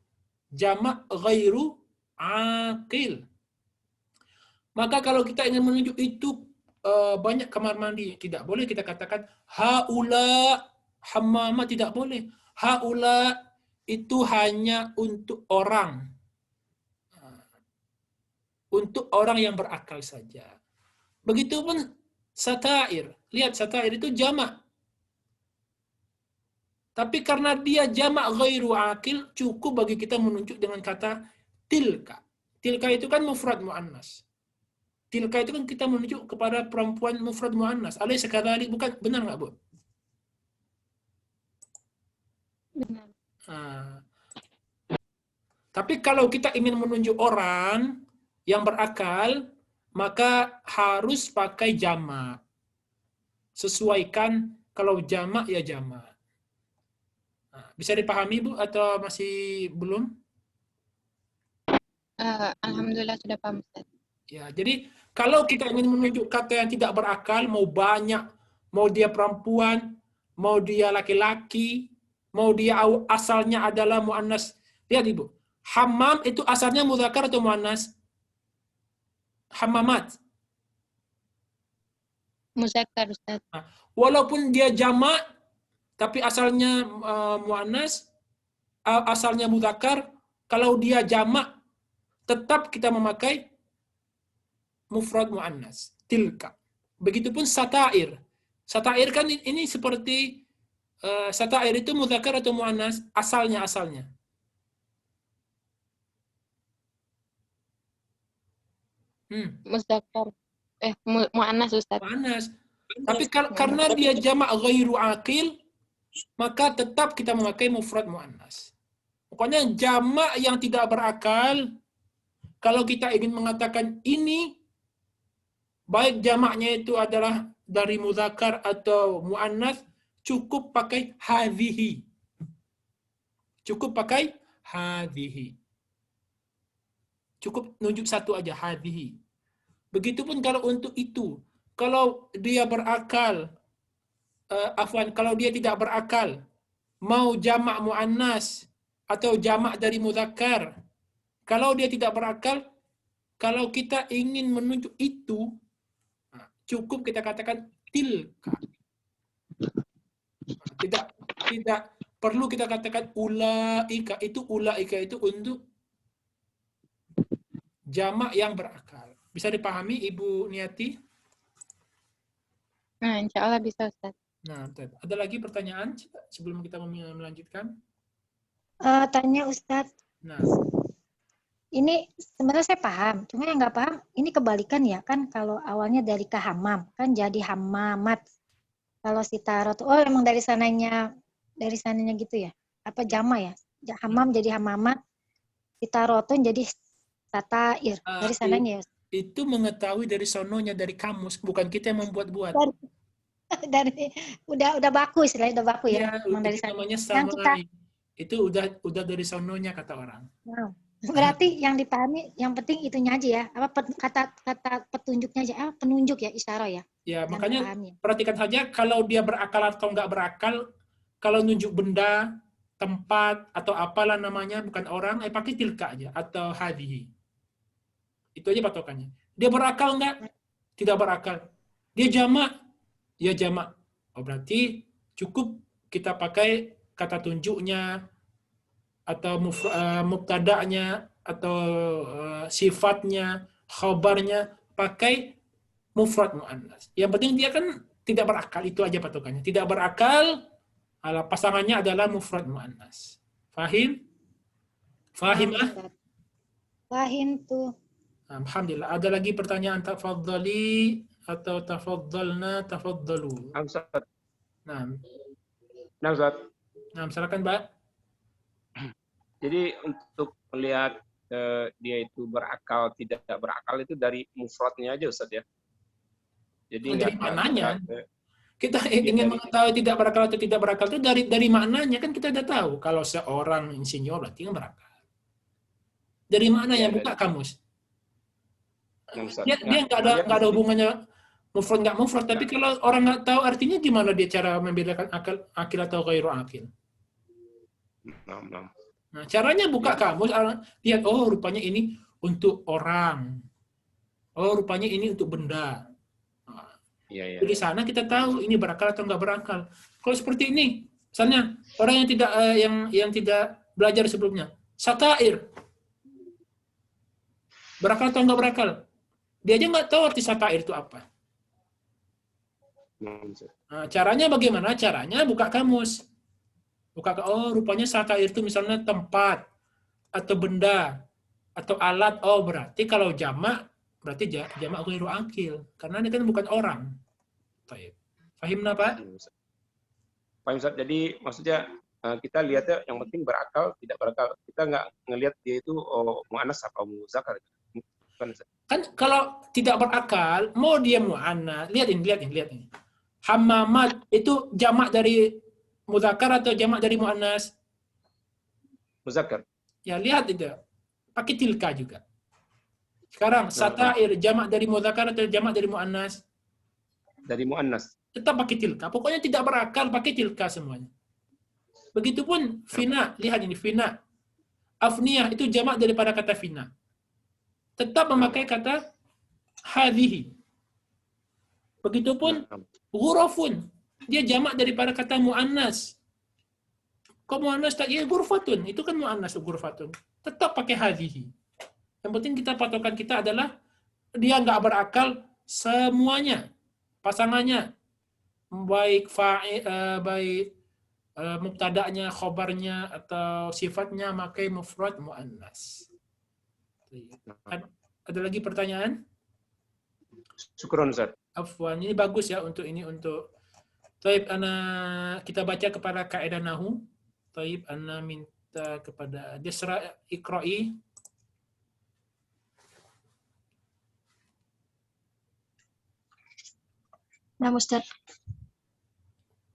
Jamak ghairu aqil. Maka kalau kita ingin menunjuk itu banyak kamar mandi, tidak boleh kita katakan haula hammamat, tidak boleh. Haula itu hanya untuk orang. Untuk orang yang berakal saja. Begitupun satair. Lihat, satair itu jamak. Tapi karena dia jamak ghairu aqil, cukup bagi kita menunjuk dengan kata tilka. Tilka itu kan mufrad muannas. Tilka itu kan kita menunjuk kepada perempuan mufrad muannas. Alaysa kadzalik, bukan? Benar nggak, Bu? Benar. Tapi kalau kita ingin menunjuk orang yang berakal, maka harus pakai jamak. Sesuaikan kalau jamak ya jamak. Nah, bisa dipahami Bu atau masih belum? Alhamdulillah sudah paham Ustaz. Ya, jadi kalau kita ingin menunjuk kata yang tidak berakal, mau banyak, mau dia perempuan, mau dia laki-laki, mau dia asalnya adalah muannas. Lihat Ibu, hammam itu asalnya muzakkar atau muannas? Hammamat. Muzakkar Ustaz. Walaupun dia jamak, tapi asalnya muannas, asalnya muzakkar, kalau dia jamak, tetap kita memakai mufrad muannas. Tilka. Begitupun satair. Satair kan ini seperti satair itu muzakkar atau muannas? Asalnya. Muzakkar. Muannas Ustaz. Muannas. Tapi karena dia jamak ghairu aqil, maka tetap kita memakai mufrad muannas. Pokoknya jamak yang tidak berakal, kalau kita ingin mengatakan ini, baik jamaknya itu adalah dari muzakkar atau muannas, cukup pakai hadhihi. Cukup pakai hadhihi. Cukup nunjuk satu aja, hadhihi. Begitupun kalau untuk itu. Kalau dia berakal, kalau dia tidak berakal, mau jamak muannas atau jamak dari muzakkar, kalau dia tidak berakal, kalau kita ingin menunjuk itu, cukup kita katakan tilka. Tidak perlu kita katakan ulaika. Ulaika itu untuk jamak yang berakal. Bisa dipahami Ibu Niati? Nah, insya Allah bisa Ustaz. Nah, ada lagi pertanyaan sebelum kita melanjutkan? Tanya Ustadz, Nah, ini sebenarnya saya paham, cuma yang nggak paham, ini kebalikan ya kan, kalau awalnya dari kahamam, kan jadi hamamat. Kalau si tarot, oh emang dari sananya gitu ya? Apa jama ya? Hamam jadi hamamat, si tarotun jadi satair, dari sananya ya? itu mengetahui dari sononya, dari kamus, bukan kita yang membuat-buat. Dari udah baku istilahnya, udah baku ya, Ya, emang dari itu sana. namanya Yang sama. Itu udah dari sononya kata orang. Wow. Berarti yang dipahami, yang penting itunya aja ya, apa kata petunjuknya aja, penunjuk ya, isyarah ya. Ya, Yang makanya dipahami. perhatikan saja kalau dia berakal atau nggak berakal, kalau nunjuk benda, tempat, atau apalah namanya, bukan orang, pakai tilka aja, atau hadhihi. Itu aja patokannya. Dia berakal nggak? Tidak berakal. Dia jamak? Ya jamak. Oh, berarti cukup kita pakai kata tunjuknya, atau mubtada'nya, atau sifatnya, khabarnya, pakai mufrad muannas. Yang penting dia kan tidak berakal, itu aja patokannya. Tidak berakal, pasangannya adalah mufrad muannas. Fahim? Fahim ah? Fahim tuh. Alhamdulillah. Ada lagi pertanyaan, tafadhali atau tafadhalna, tafadhalu. Ustaz. Nah, Ustaz. nah, silakan, Mbak. Jadi untuk melihat dia itu berakal tidak berakal itu dari mufradnya aja Ustaz ya. Jadi Dari maknanya. Kita ingin mengetahui tidak berakal atau tidak berakal itu dari maknanya, kan kita udah tahu kalau seorang insinyur berarti kan berakal. Dari maknanya, buka kamus. Dia nggak ada hubungannya mufrad nggak mufrad, tapi kalau orang nggak tahu artinya, gimana dia cara membedakan akil atau ghairu akil? Nah, caranya buka kamus, lihat, oh rupanya ini untuk orang, oh rupanya ini untuk benda. Di sana kita tahu ini berakal atau nggak berakal. Kalau seperti ini, misalnya orang yang tidak belajar sebelumnya, satair, berakal atau nggak berakal? Dia aja nggak tahu arti satair itu apa. Nah, caranya bagaimana? Caranya buka kamus. Oh, rupanya satair itu misalnya tempat, atau benda, atau alat. Oh, berarti kalau jamak, berarti jamak ghairu akil. Karena ini kan bukan orang. Fahimna, Pak? Pak Ustaz, jadi maksudnya kita lihatnya yang penting berakal, tidak berakal. Kita nggak ngelihat dia itu mu'annas atau muzakkar. Kan kalau tidak berakal, mau dia mu'annas, lihat ini. Hammamat itu jamak dari muzakkar atau jamak dari muannas? Muzakkar. Ya, lihat itu. Pakai tilka juga. Sekarang, satair jamak dari muzakkar atau jamak dari muannas? Dari muannas. Tetap pakai tilka. Pokoknya tidak berakal, pakai tilka semuanya. Begitupun fina. Lihat ini, fina. Afniyah itu jamak daripada kata fina. Tetap memakai kata hadhihi. Begitupun ghurafun. Dia jamak daripada kata muannas. Kok muannas tak? Ya, ghurfatun. Itu kan muannas, ghurfatun. Tetap pakai hadhihi. Yang penting kita patokan kita adalah dia nggak berakal semuanya. Pasangannya. Baik mubtada'nya, khobarnya, atau sifatnya pakai mufrad muannas. Ada lagi pertanyaan? Syukron, Ustaz. Afwan, ini bagus ya untuk ini untuk. Taib, kita baca kepada kaidah nahu. Taib, ana minta kepada Desra Iqra'i. Nah, Ustaz.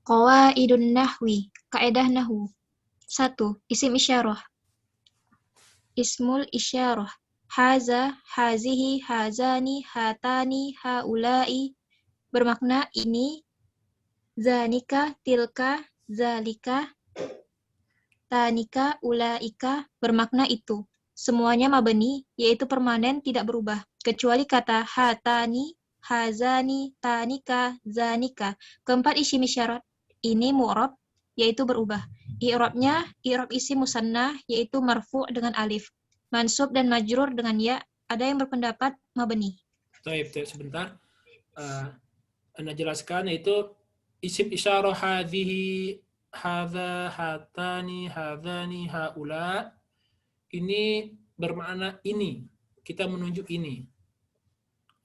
Qawaidun nahwi, kaidah nahwu. 1. Isim isyarah. Ismul isyarah. Haza, hazihi, hazani, hatani, haulai bermakna ini, zanika, tilka, zalika, tanika, ulaika bermakna itu. Semuanya mabni, yaitu permanen tidak berubah, kecuali kata hatani, hazani, tanika, zanika. Keempat isim isyarat ini mu'rab, yaitu berubah. I'rabnya, i'rab isim musanna, yaitu marfu' dengan alif. Mansub dan majrur dengan ya. Ada yang berpendapat mabni. Taib, sebentar. Anda jelaskan, yaitu isim isyarah hadhihi, hadza, hatani, hadzani, haula. Ini bermakna ini. Kita menunjuk ini.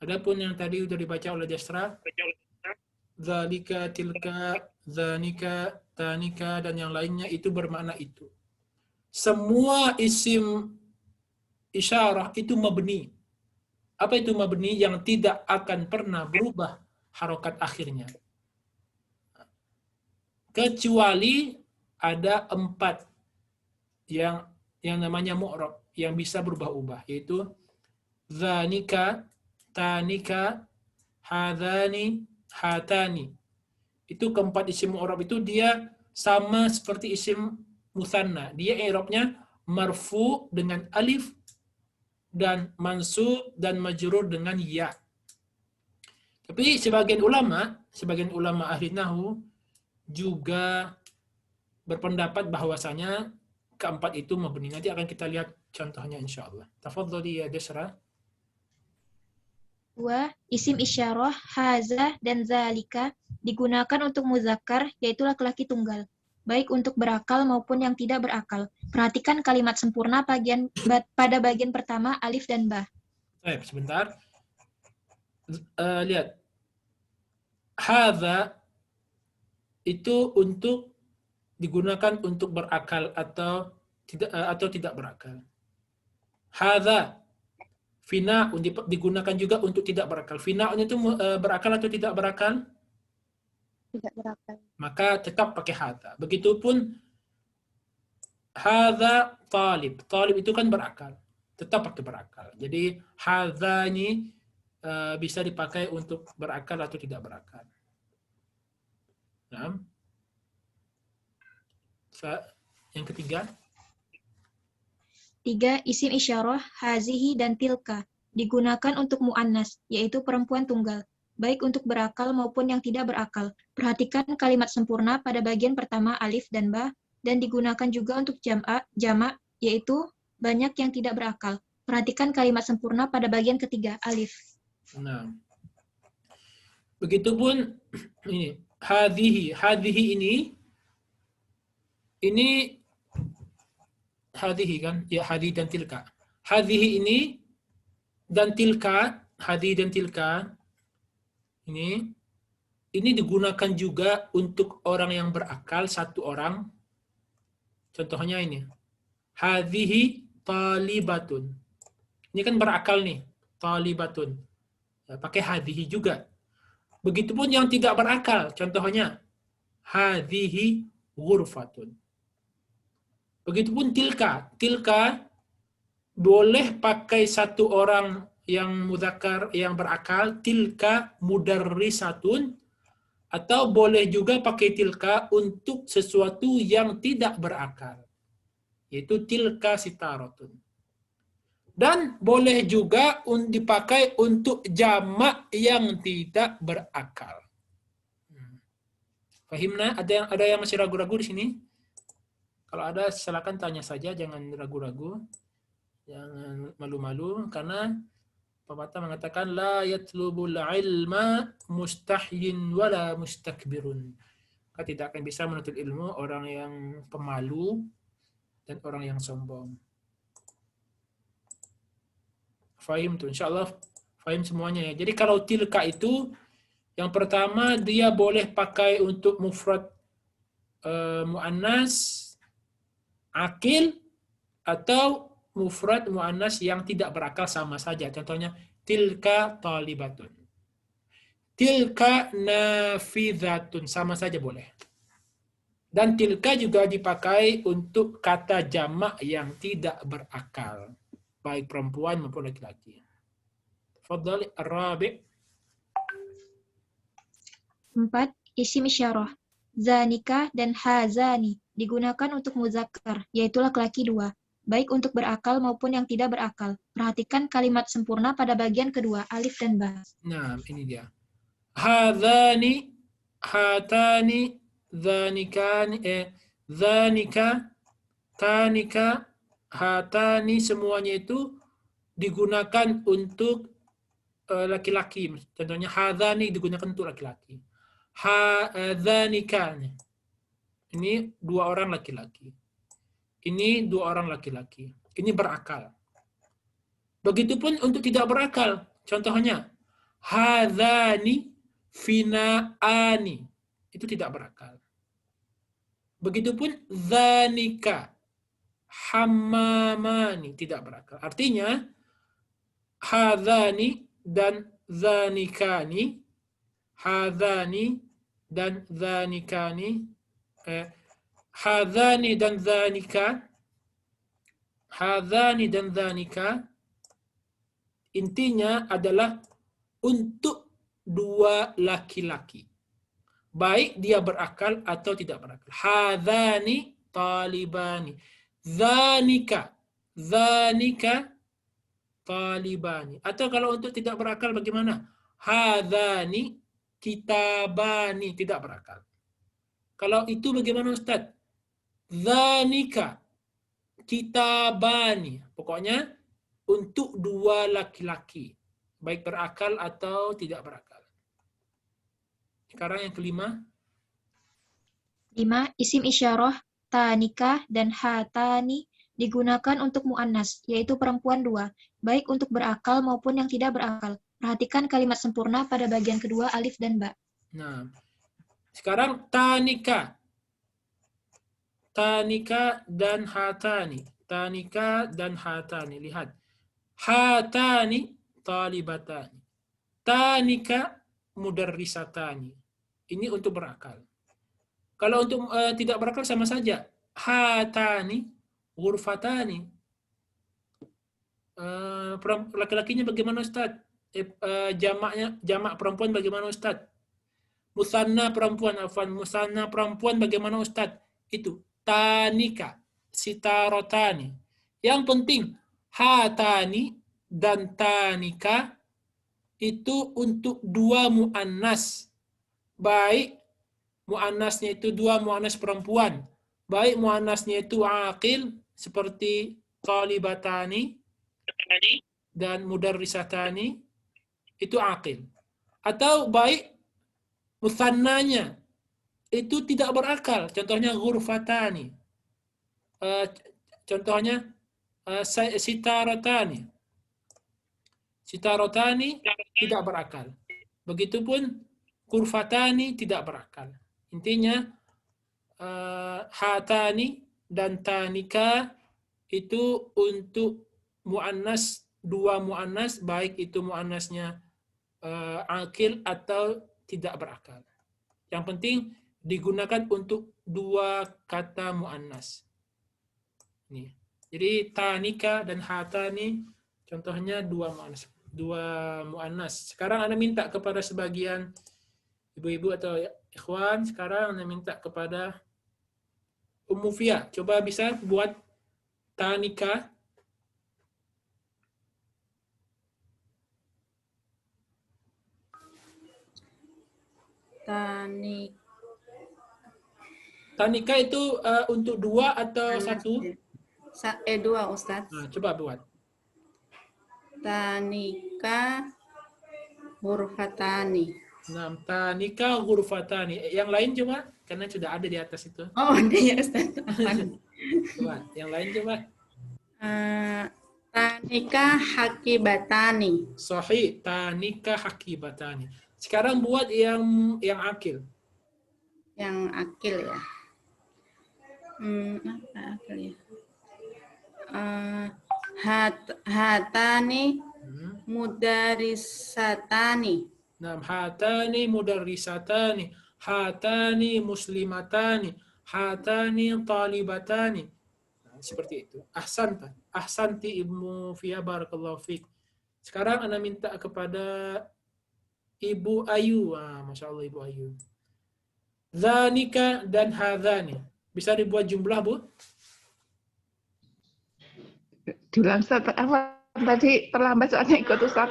Adapun yang tadi sudah dibaca oleh Jasra, zalika, tilka, zanika, tanika, dan yang lainnya itu bermakna itu. Semua isim isyarah itu mabni. Apa itu mabni? Yang tidak akan pernah berubah harokat akhirnya. Kecuali ada 4 yang namanya mu'rab, yang bisa berubah-ubah, yaitu zanika, tanika, hadzani, hatani. Itu keempat isim mu'rab itu dia sama seperti isim musanna. Dia i'rabnya marfu dengan alif dan mansub dan majrur dengan ya. Tapi sebagian ulama ahli nahwu juga berpendapat bahwasanya keempat itu mabni. Nanti akan kita lihat contohnya insyaallah. Tafadhali ya Desra. 2. Isim isyarah, haza, dan zalika digunakan untuk muzakkar, yaitu laki-laki tunggal, baik untuk berakal maupun yang tidak berakal. Perhatikan kalimat sempurna pada bagian pertama, alif dan ba. Baik, sebentar. Lihat. Haza itu untuk digunakan untuk berakal atau tidak berakal. Haza fina digunakan juga untuk tidak berakal. Fina itu berakal atau tidak berakal? Tidak berakal. Maka tetap pakai hadza. Begitupun hadza talib. Talib itu kan berakal. Tetap pakai berakal. Jadi hadza ini bisa dipakai untuk berakal atau tidak berakal. Nah. Yang ketiga. 3. Isim isyarah, hazihi, dan tilka digunakan untuk mu'annas, yaitu perempuan tunggal, baik untuk berakal maupun yang tidak berakal. Perhatikan kalimat sempurna pada bagian pertama alif dan ba, dan digunakan juga untuk jamak, yaitu banyak yang tidak berakal. Perhatikan kalimat sempurna pada bagian ketiga alif. Nah, begitupun ini hadhihi ini hadhihi kan, ya hadhi dan tilka. Hadhihi ini dan tilka, hadhi dan tilka ini digunakan juga untuk orang yang berakal, satu orang. Contohnya ini. Hadhihi talibatun. Ini kan berakal nih, talibatun. Ya, pakai hadhihi juga. Begitupun yang tidak berakal. Contohnya, hadhihi ghurfatun. Begitupun tilka. Tilka boleh pakai satu orang yang mudzakkar yang berakal, tilka mudarrisatun, atau boleh juga pakai tilka untuk sesuatu yang tidak berakal, yaitu tilka sitaratun. Dan boleh juga dipakai untuk jamak yang tidak berakal. Fahimna? Ada yang masih ragu-ragu di sini? Kalau ada silakan tanya saja, jangan ragu-ragu. Jangan malu-malu, karena pepatah mengatakan la yatlubul ilma mustahyin wala mustakbirun. Kita tidak akan bisa menuntut ilmu orang yang pemalu dan orang yang sombong. Fahim tuh, insyaallah fahim semuanya ya. Jadi kalau tilka itu yang pertama dia boleh pakai untuk mufrad muannas akil atau mufrad muannas yang tidak berakal sama saja. Contohnya tilka talibatun. Tilka nafidzatun, sama saja boleh. Dan tilka juga dipakai untuk kata jamak yang tidak berakal, baik perempuan maupun laki-laki. Fadhali ar-rabi'. 4. Isim isyarah. Zanika dan hazani digunakan untuk muzakkar, yaitu laki-laki 2, baik untuk berakal maupun yang tidak berakal. Perhatikan kalimat sempurna pada bagian kedua, alif dan ba. Nah, ini dia. Hadzani, hatani, dzanikani, dzanika, tanika, hatani, semuanya itu digunakan untuk laki-laki. Contohnya hadzani digunakan untuk laki-laki. Hadzanika, ini 2 orang laki-laki. Ini 2 orang laki-laki. Ini berakal. Begitupun untuk tidak berakal. Contohnya, hadzani finaani. Itu tidak berakal. Begitupun zanika hammamani, tidak berakal. Artinya, hadzani dan zanikani, hadzani dan zanikani, hadzani dan zanika, hadzani dan zanika, intinya adalah untuk 2 laki-laki, baik dia berakal atau tidak berakal. Hadzani talibani, zanika, zanika talibani. Atau kalau untuk tidak berakal bagaimana? Hadzani kitabani, tidak berakal. Kalau itu bagaimana Ustaz? Zanika kitabani. Pokoknya untuk 2 laki-laki, baik berakal atau tidak berakal. Sekarang yang kelima. 5. Isim isyarah, tanika dan hatani digunakan untuk muannas, yaitu perempuan 2, baik untuk berakal maupun yang tidak berakal. Perhatikan kalimat sempurna pada bagian kedua, alif dan ba. Nah, sekarang tanika. Tanika dan hatani. Tanika dan hatani. Lihat. Hatani talibatani. Tanika mudarrisatani. Ini untuk berakal. Kalau untuk tidak berakal sama saja. Hatani ghurfatani. Laki-lakinya bagaimana Ustaz? Jamak perempuan bagaimana Ustaz? Musanna perempuan, musanna perempuan bagaimana Ustaz? Itu tanika, sitarotani. Yang penting hatani dan tanika itu untuk 2 muannas. Baik muannasnya itu 2 muannas perempuan, baik muannasnya itu aqil seperti talibatani dan mudarrisatani, itu aqil. Atau baik musannanya itu tidak berakal, contohnya ghurfatani, contohnya sitaratani. Sitaratani tidak berakal. Begitupun ghurfatani tidak berakal. Intinya hatani dan tanika itu untuk muannas, 2 muannas, baik itu muannasnya akil atau tidak berakal. Yang penting digunakan untuk dua kata muannas. Nih. Jadi tanika dan hatani contohnya dua muannas. Sekarang Anda minta kepada sebagian ibu-ibu atau ikhwan, sekarang Anda minta kepada Ummu Fia, coba bisa buat tanika. Tanika itu untuk dua atau satu? Dua, Ustadz. Nah, coba buat. Tanika hurfatani. Nah, tanika ghurfatani. Yang lain coba, karena sudah ada di atas itu. Oh, ada ya Ustadz. Coba, yang lain coba. Tanika hakibatani. Sahih, tanika hakibatani. Sekarang buat yang akil. Yang akil ya. Apa akil ya? Hatani mudarisatani. Nah, hatani mudarrisatani, hatani muslimatani, hatani talibatani. Nah, seperti itu. Ahsanti Ibnu Fia, barakallahu fiik. Sekarang Anda minta kepada Ibu Ayu. Masya Allah Ibu Ayu. Zanika dan hadzani. Bisa dibuat jumlah, Bu? Diulang Ustaz, apa tadi terlambat soalnya ikut Ustaz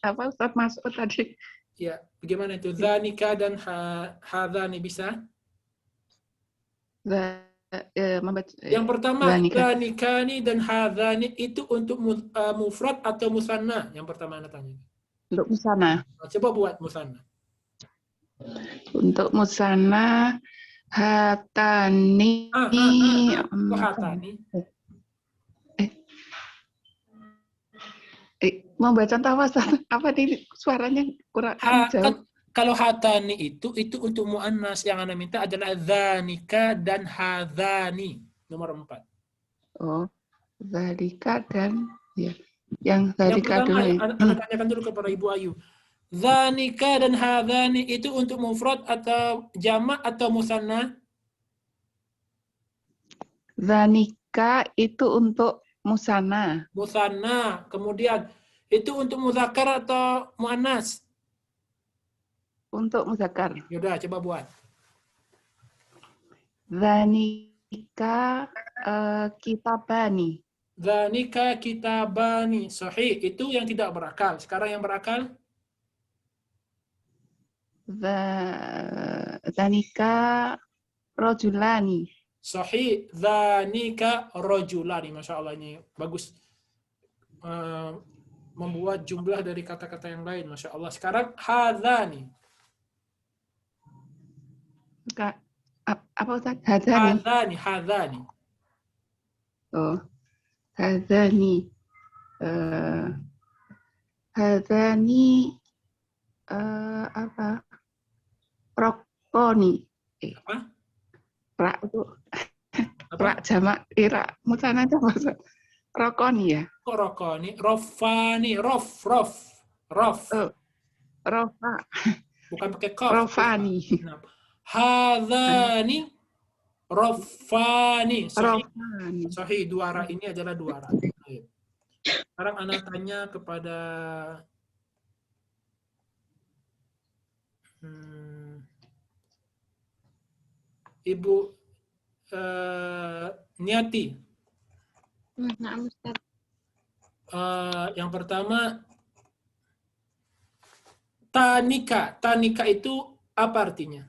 Ustaz Mas'ud tadi. Ya, bagaimana itu? Zanika dan hadzani bisa? Yang pertama, zanikani dan hadzani itu untuk mufrad atau musanna? Yang pertama Anda tanya. Untuk musanna. Coba buat musanna. Untuk musanna hatani. Hatani. Mau baca contoh apa nih suaranya kurang jauh. Kalau hatani itu untuk muannas, yang Anda minta adalah zanika dan hadzani, nomor 4. Oh, zalika dan ya. Yang zalika dulu. Anda tanyakan dulu kepada Ibu Ayu. Zanika dan hadzani itu untuk mufrad atau jamak atau musanna? Zanika itu untuk musanna. Musanna. Kemudian itu untuk muzakkar atau muannas? Untuk muzakkar. Yaudah, coba buat. Zanika kitabani. Zanika kitabani. Sahih. Itu yang tidak berakal. Sekarang yang berakal? Zanika rojulani. Sahih. Zanika rojulani. Masya Allah, ini bagus. Membuat jumlah dari kata-kata yang lain. Masya Allah. Sekarang hadzani. Apa Ustaz? Hadzani. Hadzani. Oh. Hadzani. Hadzani apa? Rokoni. Apa? Rak itu. Rak jamak ira. Musanna coba. Rokoni ya? Kok rokoni? Rofani. Rof. Oh, rofa. Bukan pakai kof. Rofani. Hadzani. Rofani. Rofani. Sahih, dua ra ini adalah dua ra. Sekarang Anda tanya kepada Ibu Niati. Nah, Ustaz. Yang pertama, tanika. Tanika itu apa artinya?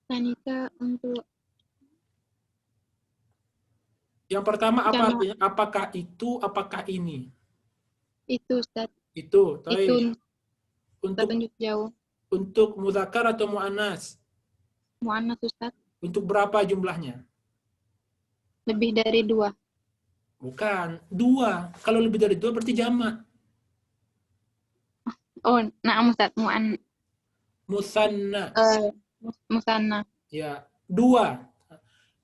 Tanika untuk Yang pertama apa artinya? Apakah itu, apakah ini? itu, Ustaz. Itu. Itu untuk tunjuk jauh. Untuk muzakkar atau muannas? Muannas, Ustaz. Untuk berapa jumlahnya? Lebih dari 2. Bukan, 2. Kalau lebih dari 2 berarti jamak. Oh, nah Ustaz, Musanna. Musanna. Ya, 2.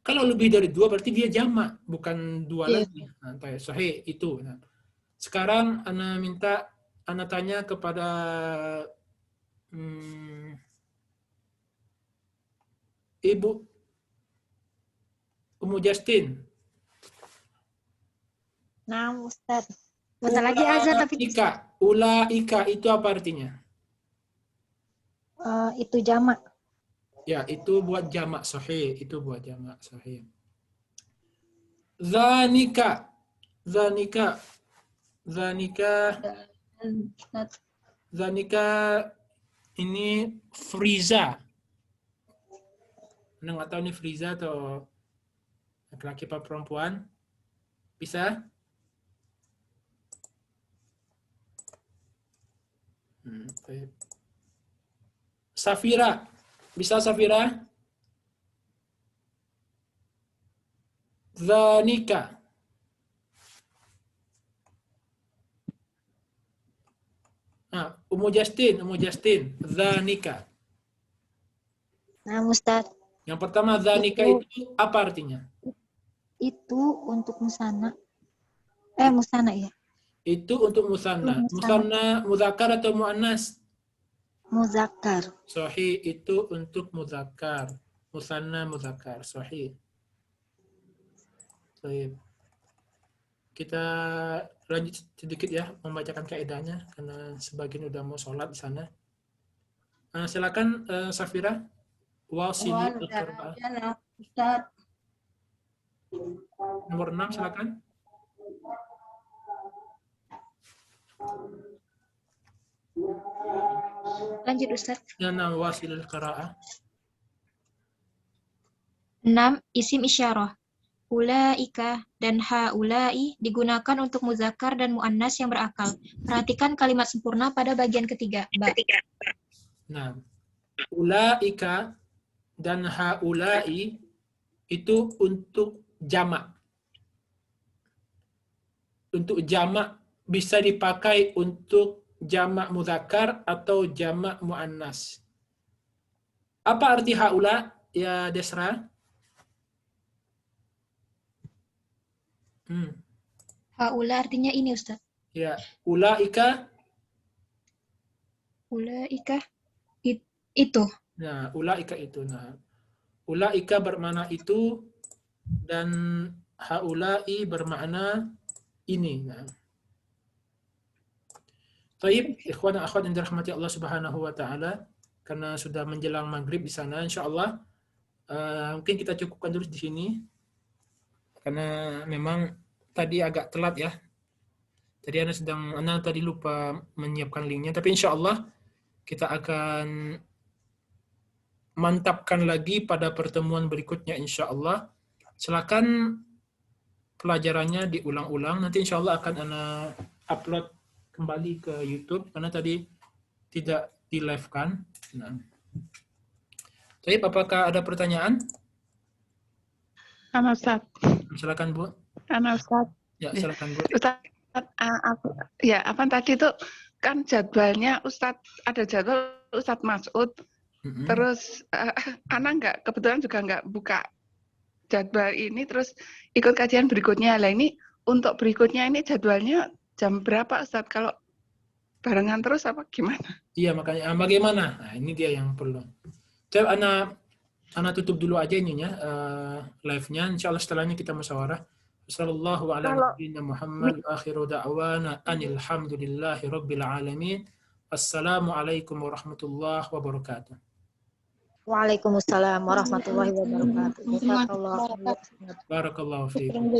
Kalau lebih dari 2 berarti dia jamak, bukan 2 lagi. Nah, sahih itu. Nah, sekarang Ana tanya kepada Ibu Ummu Justin. Nah, Ustaz. Bentar lagi azan tapi Ulaika itu apa artinya? itu jamak. Ya, itu buat jamak sahih. Itu buat jamak sahih. Zanika. Zanika ini Friza. Anda nggak tahu ini Friza atau laki-laki apa perempuan? Bisa? Safira. Bisa Safira? Zanika. Ummu Justin. Zanika. Nah, Ustaz. Yang pertama, zanika itu apa artinya? Itu untuk musana. Musana ya. Itu untuk musanna. Musanna muzakkar atau muannas? Muzakkar. Sahih, itu untuk muzakkar. Musanna muzakkar. Sahih. Baik. Kita lanjut sedikit ya membacakan kaidahnya karena sebagian udah mau sholat di sana. Silakan Safira. Wasili al-qira'ah. Ustaz. Nomor 6 silakan. Lanjut Ustaz. Yana wasil al-qira'ah. 6. Isim isyarah. Ulaika dan haulai digunakan untuk muzakkar dan muannas yang berakal. Perhatikan kalimat sempurna pada bagian ketiga. Nah, ulaika dan haulai itu untuk jamak. Untuk jamak bisa dipakai untuk jamak muzakkar atau jamak muannas. Apa arti haula ya Desra? Haula artinya ini Ustaz. Ya, ulaika. Ulaika itu. Nah, ulaika itu. Nah, ulaika bermakna itu dan haulai bermakna ini. Nah. Baik, ikhwan dan akhwat yang dirahmati Allah Subhanahu wa taala, karena sudah menjelang maghrib di sana, insyaallah mungkin kita cukupkan dulu di sini. Karena memang tadi agak telat ya. Tadi Ana tadi lupa menyiapkan linknya, tapi insya Allah kita akan mantapkan lagi pada pertemuan berikutnya insya Allah. Silakan pelajarannya diulang-ulang. Nanti insya Allah akan Ana upload kembali ke YouTube karena tadi tidak di live kan. Nah. Tapi apakah ada pertanyaan? Ana Ustaz. Silakan Bu. Ana Ustaz. Ya, silakan Bu. Ustaz, apa tadi itu kan jadwalnya Ustaz, ada jadwal Ustaz Mas'ud. Terus Ana kebetulan juga nggak buka jadwal ini, terus ikut kajian berikutnya. Lah ini untuk berikutnya ini jadwalnya jam berapa Ustaz? Kalau barengan terus apa gimana? Iya, makanya bagaimana? Nah, ini dia yang perlu. Coba Ana tutup dulu aja ininya live-nya. Insyaallah setelahnya kita musyawarah. Sallallahu ala nabiyyina Muhammad akhiru da'wana anil hamdulillahi rabbil alamin. Assalamualaikum warahmatullahi wabarakatuh. Waalaikumsalam warahmatullahi wabarakatuh. Barakallahu fiikum.